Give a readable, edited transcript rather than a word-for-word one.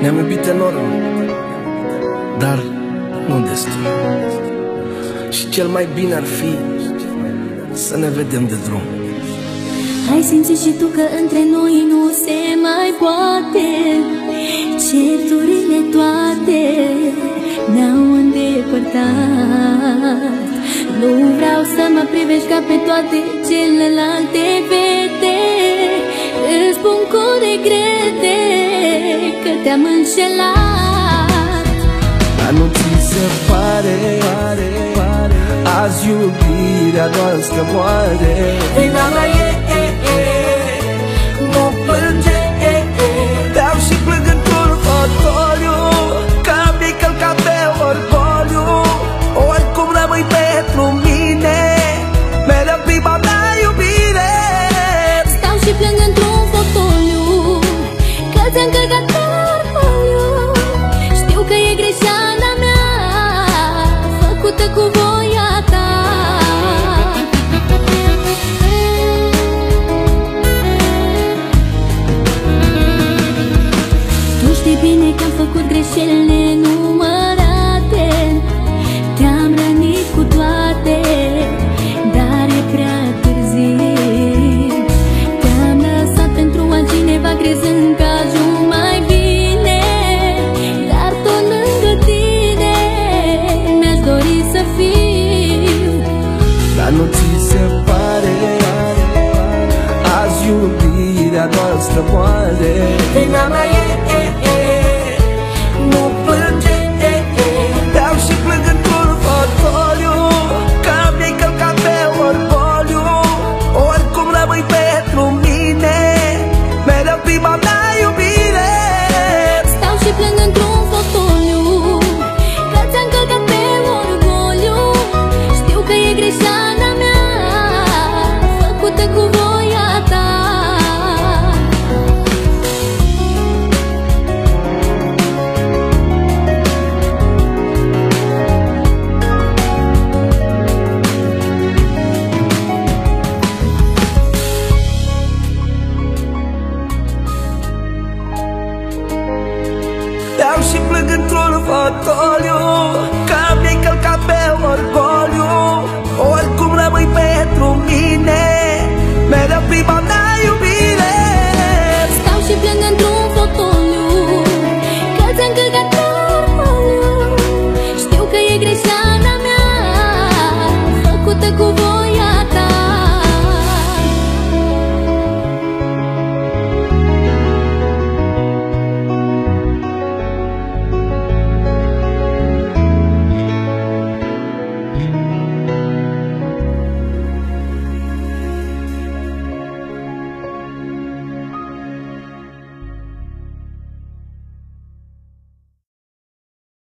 Ne-am iubit enorm, dar nu destul. Și cel mai bine ar fi să ne vedem de drum. Ai simțit și tu că între noi nu se mai poate. Certurile toate ne-au îndepărtat. Nu vreau să mă privești ca pe toate celelalte fete. Îți spun cu regrete că te-am înșelat. Dar nu ți se pare, azi iubirea noastră moare. Vina mea nu plânge, beau și plâng într-un fotoliu, că mi-ai călcat pe orgoliu. Oricum rămâi pentru mine, mereu prima mea iubire. Stau și plâng într-un fotoliu, că ți-am călcat pe orgoliu. Știu că e greșeala mea, făcută cu voia ta. Tu știi bine că am făcut greșeli nenumărate. Te-am rănit cu toate, dar e prea târziu. Te-am lăsat pentru altcineva crezând că ajung mai bine, dar tot lângă tine mi-aș dori să fiu. Dar nu ți se pare, azi iubirea noastră moare. Vina mea nu plânge, beau și plâng într-un fotoliu, că mi-ai călcat pe orgoliu. Oricum rămâi pentru mine, mereu prima mea iubire. Stau și plâng într-un fotoliu, că ți-am călcat pe orgoliu. Știu că e greșeala mea, făcută cu voia ta. Beau și plâng într-un fotoliu,